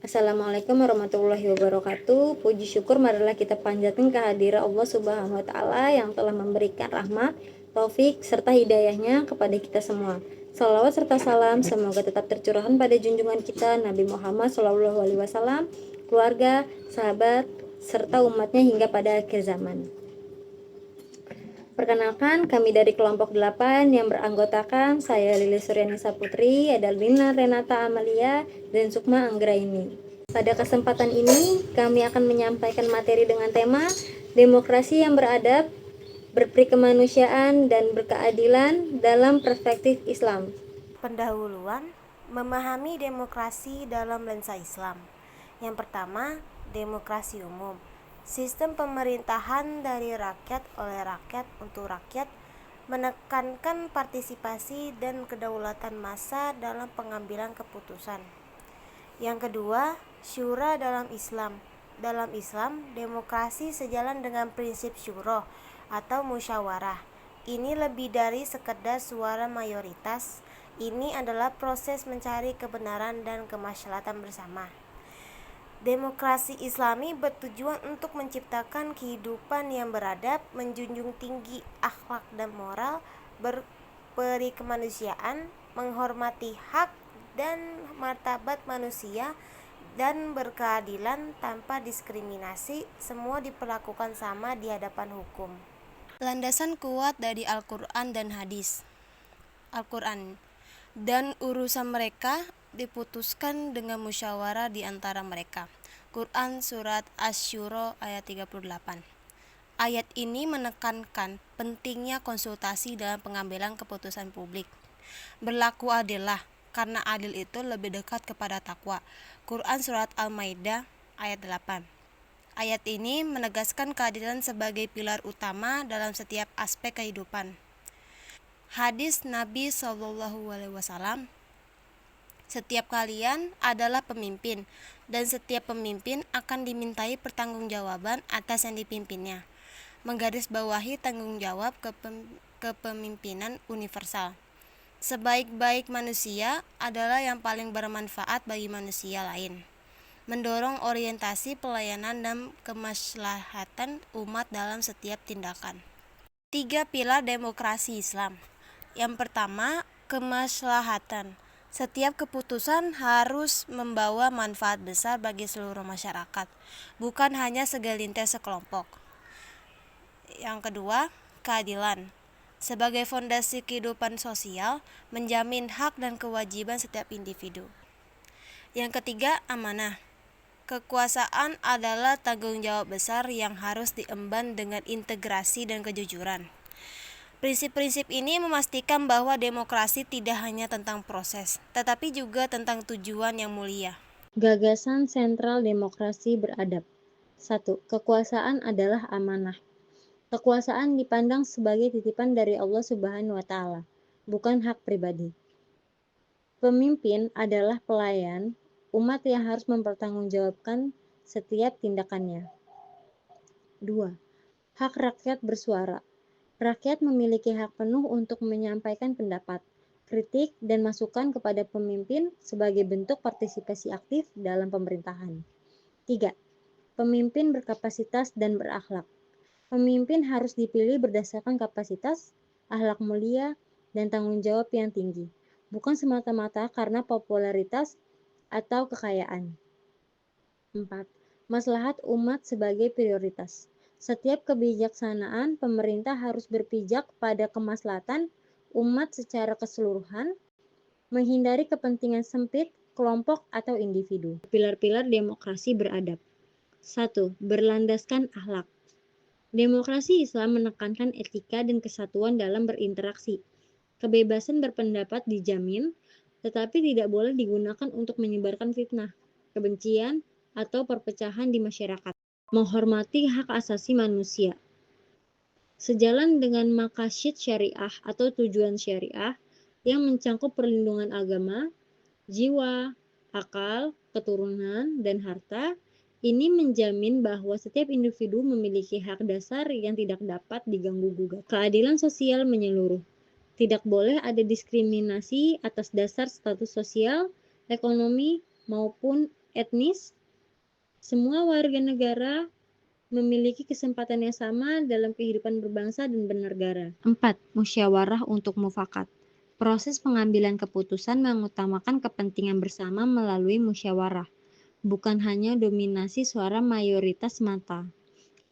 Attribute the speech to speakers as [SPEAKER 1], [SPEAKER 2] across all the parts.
[SPEAKER 1] Assalamualaikum warahmatullahi wabarakatuh. Puji syukur marilah kita panjatkan kehadiran Allah Subhanahu wa taala yang telah memberikan rahmat, taufik serta hidayahnya kepada kita semua. Salawat serta salam semoga tetap tercurahkan pada junjungan kita Nabi Muhammad SAW, keluarga, sahabat, serta umatnya hingga pada akhir zaman. Perkenalkan, kami dari kelompok 8 yang beranggotakan saya Lili Suryanisa Putri, ada Lina Renata Amalia, dan Sukma Anggraini. Pada kesempatan ini, kami akan menyampaikan materi dengan tema Demokrasi yang beradab, berperikemanusiaan, dan berkeadilan dalam perspektif Islam.
[SPEAKER 2] Pendahuluan, memahami demokrasi dalam lensa Islam. Yang pertama, demokrasi umum. Sistem pemerintahan dari rakyat oleh rakyat untuk rakyat, menekankan partisipasi dan kedaulatan massa dalam pengambilan keputusan. Yang kedua, syura dalam Islam. Dalam Islam, demokrasi sejalan dengan prinsip syuro atau musyawarah. Ini lebih dari sekedar suara mayoritas. Ini adalah proses mencari kebenaran dan kemaslahatan bersama. Demokrasi Islami bertujuan untuk menciptakan kehidupan yang beradab, menjunjung tinggi akhlak dan moral, berperi kemanusiaan, menghormati hak dan martabat manusia, dan berkeadilan tanpa diskriminasi. Semua diperlakukan sama di hadapan hukum. Landasan kuat dari Al-Quran dan hadis. Al-Quran dan urusan mereka diputuskan dengan musyawarah di antara mereka. Quran Surat Asy-Syura ayat 38. Ayat ini menekankan pentingnya konsultasi dalam pengambilan keputusan publik. Berlaku adillah, karena adil itu lebih dekat kepada takwa. Quran Surat Al-Maidah ayat 8. Ayat ini menegaskan keadilan sebagai pilar utama dalam setiap aspek kehidupan. Hadis Nabi SAW, setiap kalian adalah pemimpin, dan setiap pemimpin akan dimintai pertanggungjawaban atas yang dipimpinnya. Menggarisbawahi tanggung jawab kepemimpinan universal. Sebaik-baik manusia adalah yang paling bermanfaat bagi manusia lain. Mendorong orientasi pelayanan dan kemaslahatan umat dalam setiap tindakan. 3 pilar demokrasi Islam. Yang pertama, kemaslahatan. Setiap keputusan harus membawa manfaat besar bagi seluruh masyarakat, bukan hanya segelintir sekelompok. Yang kedua, keadilan. Sebagai fondasi kehidupan sosial, menjamin hak dan kewajiban setiap individu. Yang ketiga, amanah. Kekuasaan adalah tanggung jawab besar yang harus diemban dengan integrasi dan kejujuran. Prinsip-prinsip ini memastikan bahwa demokrasi tidak hanya tentang proses, tetapi juga tentang tujuan yang mulia.
[SPEAKER 1] Gagasan sentral demokrasi beradab. 1. Kekuasaan adalah amanah. Kekuasaan dipandang sebagai titipan dari Allah Subhanahu wa taala, bukan hak pribadi. Pemimpin adalah pelayan umat yang harus mempertanggungjawabkan setiap tindakannya. 2. Hak rakyat bersuara. Rakyat memiliki hak penuh untuk menyampaikan pendapat, kritik, dan masukan kepada pemimpin sebagai bentuk partisipasi aktif dalam pemerintahan. 3. Pemimpin berkapasitas dan berakhlak. Pemimpin harus dipilih berdasarkan kapasitas, akhlak mulia, dan tanggung jawab yang tinggi, bukan semata-mata karena popularitas atau kekayaan. 4. Maslahat umat sebagai prioritas. Setiap kebijaksanaan pemerintah harus berpijak pada kemaslahatan umat secara keseluruhan, menghindari kepentingan sempit, kelompok, atau individu. Pilar-pilar demokrasi beradab. 1. Berlandaskan akhlak. Demokrasi Islam menekankan etika dan kesatuan dalam berinteraksi. Kebebasan berpendapat dijamin, tetapi tidak boleh digunakan untuk menyebarkan fitnah, kebencian, atau perpecahan di masyarakat. Menghormati hak asasi manusia. Sejalan dengan maqasid syariah atau tujuan syariah yang mencangkup perlindungan agama, jiwa, akal, keturunan, dan harta, ini menjamin bahwa setiap individu memiliki hak dasar yang tidak dapat diganggu-gugat. Keadilan sosial menyeluruh. Tidak boleh ada diskriminasi atas dasar status sosial, ekonomi, maupun etnis, semua warga negara memiliki kesempatan yang sama dalam kehidupan berbangsa dan bernegara. 4. Musyawarah untuk mufakat. Proses pengambilan keputusan mengutamakan kepentingan bersama melalui musyawarah, bukan hanya dominasi suara mayoritas semata.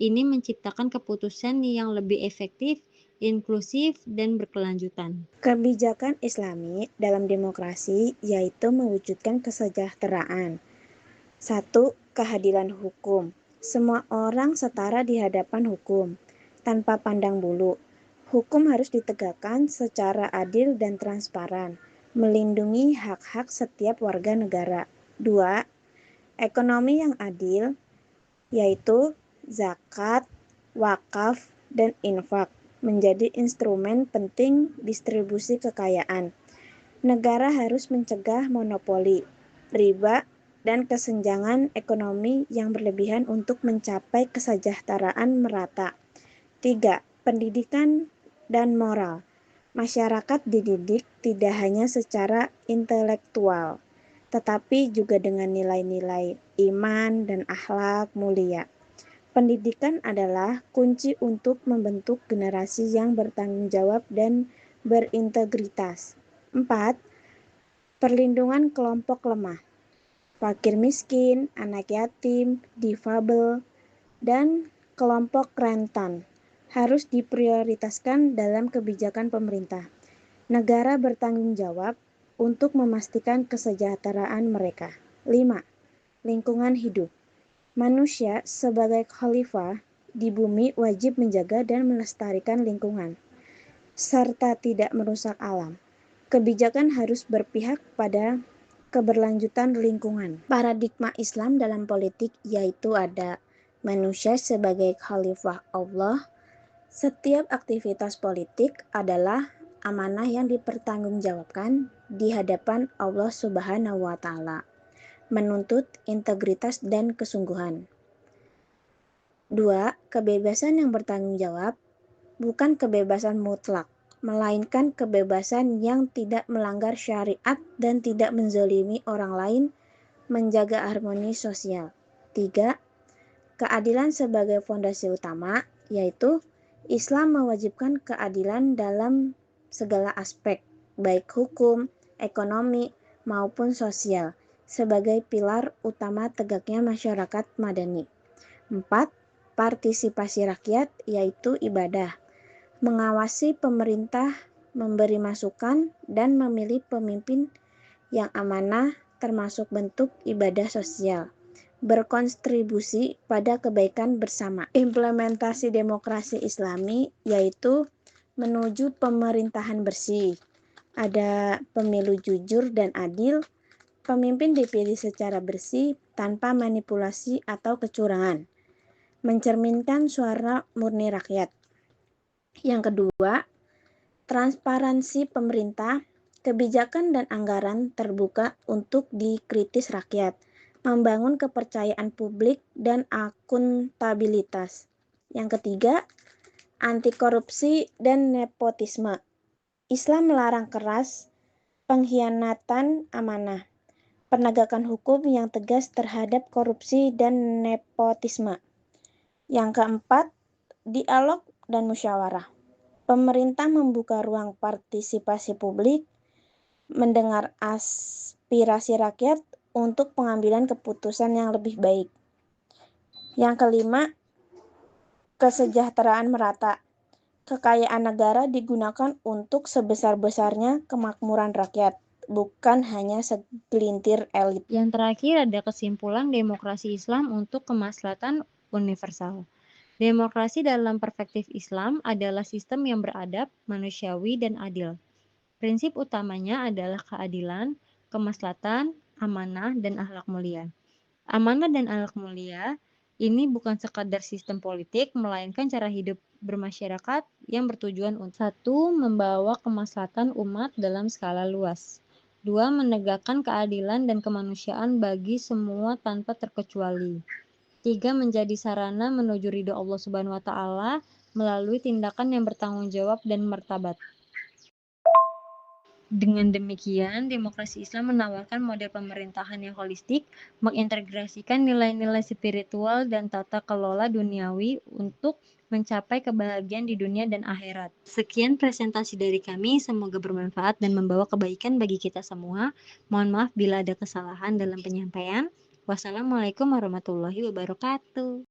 [SPEAKER 1] Ini menciptakan keputusan yang lebih efektif, inklusif, dan berkelanjutan.
[SPEAKER 3] Kebijakan Islami dalam demokrasi yaitu mewujudkan kesejahteraan. 1. Keadilan hukum. Semua orang setara di hadapan hukum, tanpa pandang bulu. Hukum harus ditegakkan secara adil dan transparan, melindungi hak-hak setiap warga negara. 2. Ekonomi yang adil, yaitu zakat, wakaf, dan infak, menjadi instrumen penting distribusi kekayaan. Negara harus mencegah monopoli, riba, dan kesenjangan ekonomi yang berlebihan untuk mencapai kesejahteraan merata. 3. Pendidikan dan moral. Masyarakat dididik tidak hanya secara intelektual, tetapi juga dengan nilai-nilai iman dan akhlak mulia. Pendidikan adalah kunci untuk membentuk generasi yang bertanggung jawab dan berintegritas. 4. Perlindungan kelompok lemah. Fakir miskin, anak yatim, difabel, dan kelompok rentan harus diprioritaskan dalam kebijakan pemerintah. Negara bertanggung jawab untuk memastikan kesejahteraan mereka. 5. Lingkungan hidup. Manusia sebagai khalifah di bumi wajib menjaga dan melestarikan lingkungan, serta tidak merusak alam. Kebijakan harus berpihak pada keberlanjutan lingkungan. Paradigma Islam dalam politik yaitu ada manusia sebagai khalifah Allah. Setiap aktivitas politik adalah amanah yang dipertanggungjawabkan di hadapan Allah Subhanahu wa Ta'ala, menuntut integritas dan kesungguhan. 2. Kebebasan yang bertanggung jawab, bukan kebebasan mutlak, melainkan kebebasan yang tidak melanggar syariat dan tidak menzalimi orang lain, menjaga harmoni sosial. 3. Keadilan sebagai fondasi utama, yaitu Islam mewajibkan keadilan dalam segala aspek, baik hukum, ekonomi, maupun sosial, sebagai pilar utama tegaknya masyarakat madani. 4. Partisipasi rakyat, yaitu ibadah, mengawasi pemerintah, memberi masukan, dan memilih pemimpin yang amanah termasuk bentuk ibadah sosial, berkontribusi pada kebaikan bersama. Implementasi demokrasi Islami yaitu menuju pemerintahan bersih, ada pemilu jujur dan adil, pemimpin dipilih secara bersih tanpa manipulasi atau kecurangan, mencerminkan suara murni rakyat. Yang kedua, transparansi pemerintah, kebijakan dan anggaran terbuka untuk dikritis rakyat, membangun kepercayaan publik dan akuntabilitas. Yang ketiga, anti korupsi dan nepotisme. Islam melarang keras pengkhianatan amanah, penegakan hukum yang tegas terhadap korupsi dan nepotisme. Yang keempat, dialog dan musyawarah. Pemerintah membuka ruang partisipasi publik, mendengar aspirasi rakyat untuk pengambilan keputusan yang lebih baik. Yang kelima, kesejahteraan merata. Kekayaan negara digunakan untuk sebesar-besarnya kemakmuran rakyat, bukan hanya segelintir elit.
[SPEAKER 1] Yang terakhir ada kesimpulan demokrasi Islam untuk kemaslahatan universal. Demokrasi dalam perspektif Islam adalah sistem yang beradab, manusiawi, dan adil. Prinsip utamanya adalah keadilan, kemaslahatan, amanah, dan akhlak mulia. Amanah dan akhlak mulia ini bukan sekadar sistem politik, melainkan cara hidup bermasyarakat yang bertujuan untuk 1. Membawa kemaslahatan umat dalam skala luas. 2. Menegakkan keadilan dan kemanusiaan bagi semua tanpa terkecuali. 3. Menjadi sarana menuju ridho Allah Subhanahu wa Ta'ala melalui tindakan yang bertanggung jawab dan martabat. Dengan demikian, demokrasi Islam menawarkan model pemerintahan yang holistik, mengintegrasikan nilai-nilai spiritual dan tata kelola duniawi untuk mencapai kebahagiaan di dunia dan akhirat. Sekian presentasi dari kami, semoga bermanfaat dan membawa kebaikan bagi kita semua. Mohon maaf bila ada kesalahan dalam penyampaian. Wassalamualaikum warahmatullahi wabarakatuh.